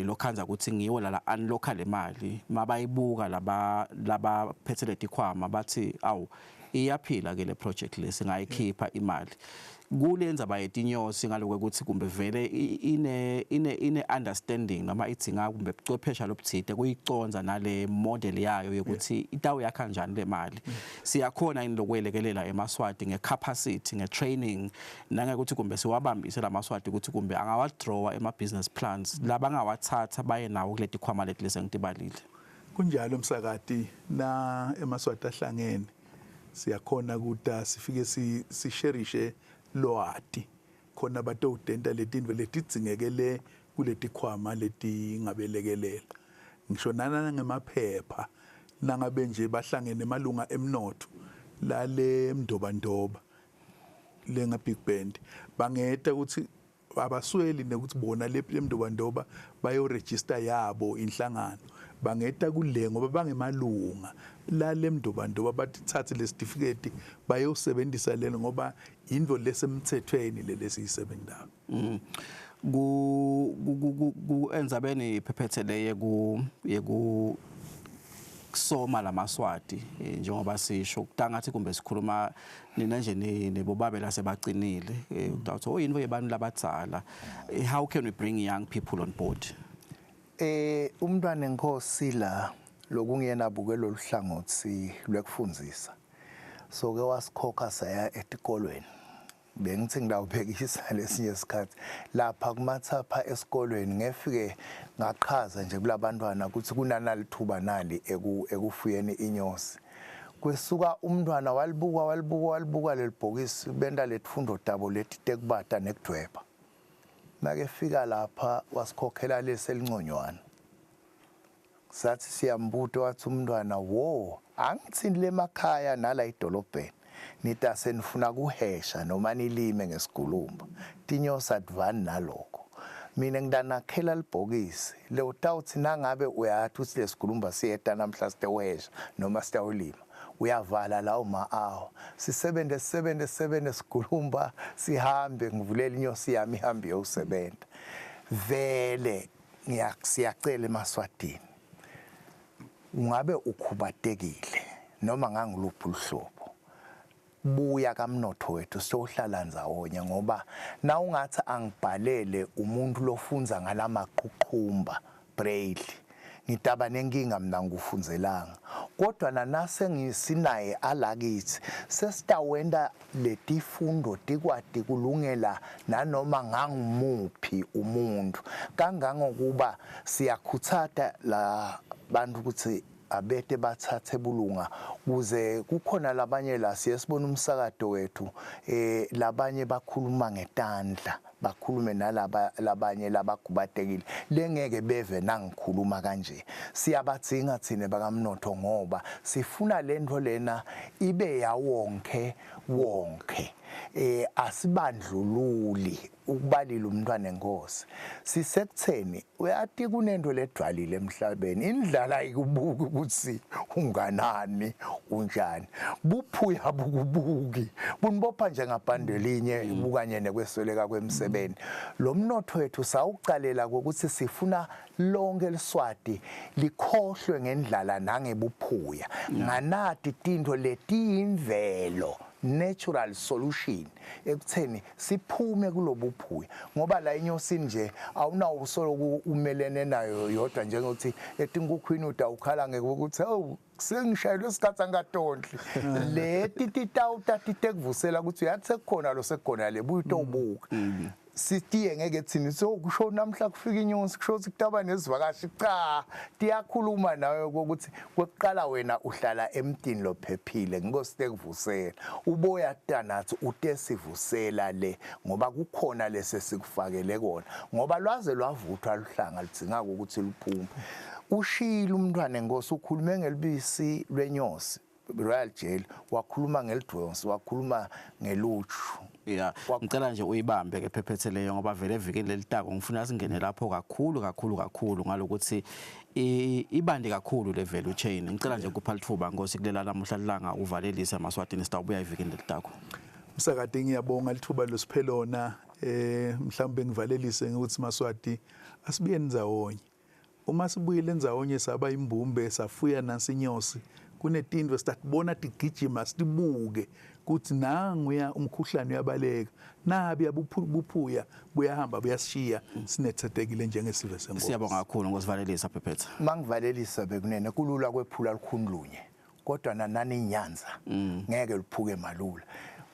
lokhanza ukuthi ngiwo la unlocal imali mabayibuka laba phethe letikhwama bathi awu iyaphila ke le project lesi ngayikhipha imali kulenza bayetinyosi ngaloku ukuthi kumbe vele ine understanding noma ithinga kumbe ubuchwephesha lobuthide kuyiconza nale model yayo yokuthi itawu yakha kanjani le mali siyakhona ini lokwelekelela emaswati ngecapacity ngetraining nangekuthi kumbe siwabambise lamaswati ukuthi kumbe angawadraw ema-business plans labangawathatha baye nawo kuleti khwama leti lesengitibalile kunjalo msakati na emaswati ahlangene siyakhona ukuthi sifike sisherishe lwati khona batodenta letinto letidzingekele kuletikhwama letingabelekelela ngisho nana ngemaphepha nangabe nje bahlangene emalunga emnotho lale mdobandoba lenga big band bangeta ukuthi abasweli nekuthi bona le mdobandoba bayo register yabo inhlangano bangeta kule ngoba bangemalunga lale mdobandoba bathathe le certificate bayosebenzisa lelo ngoba indvo lesemthethweni lesiyisebenzisa enzabeni iphephethe yeku kusoma lamaswati njengoba sisho kutangathi kumbe sikhuluma nina nje nebobabe lasebacinile uthi oyini webantu labadzala how can we bring young people on board umntwana enkosi la lokungena bukelo oluhlangothi lwekufundzisa so ke wasikhokha saya etikolweni bengithi ngidawubhekisa lesinye isikhathi lapha kumathapha esikolweni ngefike ngaqhaza nje kulabantwana ukuthi kunanalithuba nali ekufuyeni inyosi kwesuka umntwana walibuka lelibhokisi benda letfundo dabo leti tekubata nekudweba make fika lapha wasikhokhela leselinconywana sathi siyambuto wathi umntwana wo angithini lemakhaya nala idolobheni nita senifuna kuhesha noma nilime ngesigulumba tinyosi advani naloko mina ngidanakhela libhokisi le utawuthi nangabe uyathi uthi lesikhulumba siyeta namhla sitewesha noma sitawulima uyavala lawo ma-hour sisebenze sikhulumba sihambe ngivulela inyosi yami ihambe yosebenza vele siyacela eMaswatini ungabe ukhubatekile noma ngangiluphi uhlobo buya kamnotho wethu sohlala ndzawonye ngoba na ungathi angibhalele umuntu lofunza ngalamaqhuqhumba braille ngitaba nenkinga mina ngufunzelanga kodwa nanase ngisinaye alakithi sesitawenda letifundo tikwati kulungela nanoma ngangumuphi umuntu kangangokuba siyakhuthata la bantu ukuthi abete bathathe bulunga kuze kukhona labanye la siyesibona umsakado wethu labanye bakhuluma ngetandla bakhulume nalaba labanye labagubatekile lengeke beve nangikhuluma kanje siyabadzinga thina bakamnotho ngoba sifuna lento lena ibe yawonke wonke asibandlululi ukubalila umntwana enkosi sisekutheni uyathi kunento ledwalile emhlabeni indlala ayikubuki ukuthi unganani unjani buphuya bukubuki bunibopha njengabhandelinye ibukanye nekwesweleka kwemsebenzi lo mnotho wethu sawuqalela ukuthi sifuna lonke liswati likhohlwe ngendlala nangebuphuya nganati tinto letiyimvelo natural solution ekutheni siphume kulobuphuya ngoba la inyosini nje awunawo usolo umelene nayo yodwa njengokuthi etinkukhwini udawukhala ngekuthi sengishayelwe isikhatsi angadondli leti titawuta titekuvusela ukuthi uyathi sekukhona lo sekukhona le buyi tobuka sitiye ngeke thini sokusho namhla kufika inyosi kusho ukuthi kutaba nezivakashi cha tiyakhuluma nawe ukuthi kweqala wena uhlala emtini lophephile ngikositekuvusela uboya tanathi utesivusela le ngoba kukhona lese sikufakele kona ngoba lwaze lwavuthwa luhlanga lidzinga ukuthi luphume ushila umntwana enkosi ukhulume ngelibisi lwenyosi Royal Jail wakhuluma ngelidwonsi wakhuluma ngeluchu yeah ngicela nje uyibambe ke phephethe leyo ngoba vele evikini lelitako ngifuna singene lapho kakhulu ngalokuthi ibandi kakhulu le value chain ngicela nje kupha lithuba ngosi kulela namuhla lilanga uvalelisa eMaswatini sitawubuya evikini lelitako Msakade ngiyabonga lithuba losiphelona mhlawumbe ngivalelise ukuthi Maswati asibuye ndzawonye uma sibuyile ndzawonye saba imbumbe safuya nansi inyosi kunetinto sitatibona tigijima sibuke kuthi nanguya umkhuhlane uyabaleka nabi abuphuya buyahamba buyashiya sinethethekile njengesive sengozi siyabonga kakhulu ngosivalelisa phephetha mangivalelisa bekunene kulula kwephula likhundlunye kodwa nanani inyanza ngeke liphuke malula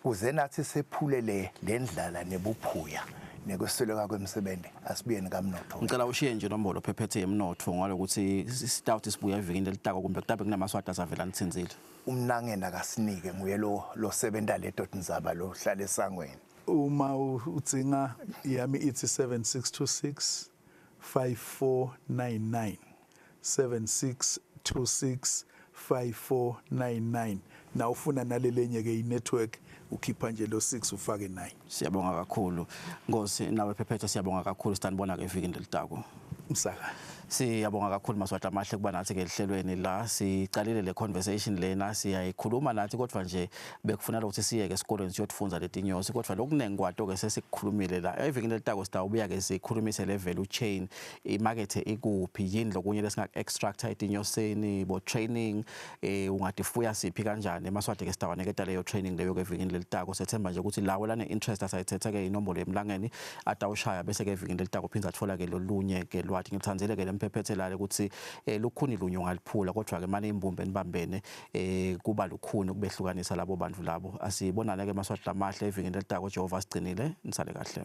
kuze nathi sephule le ndlala nebuphuya nekwesweleka kwemsebenzi asibuyeni kamnotho ngicela ushiye nje nombolo phephethe yemnotho ngalokuthi sitawuthi sibuya evikini lelitako kumbe kutabe kunamaswati asavela nitsinzile umnangena kasinike nguye lo sebenta leto tindzaba lo hlala esangweni uma udzinga yami ithi 7626 5499 7626 5499 na ufuna nalelenye ke inetwork ukhipha nje lo 6 ufake 9 siyabonga kakhulu Nkosi nawe phephethe siyabonga kakhulu sitanibona ke evikini lelitako Msaka siyabonga kakhulu Maswati amahle kuba nathi ke ehlelweni la sicalile le conversation lena siyayikhuluma nathi kodwa nje bekufunela ukuthi siye ke esikolweni siyofunza letinyosi kodwa lokunengi kwato ke sesikhulumile la evikini lelitako sitawubuya ke sikhulumise le value chain imarket ikuphi yini lokunye lesinga extractor etinyoseni bo training ungadifuya siphi kanjani Maswati ke sitawaneketa leyo training leyo ke evikini lelitako sethemba nje ukuthi lawo lane interest asayithetha ke inombolo emlangeni atawushaya bese ke evikini lelitako phinza atfola ke lolunye ke lwathi ngithandzele ke mpephethelale ukuthi lukhuni lunyo ngaliphula kodwa ke manje imbumbe enibambene kuba lukhuni ukubehlukanisa labo bantu labo asibonana ke Maswati amahle evikini lelitako Jehova sigcinile nisale kahle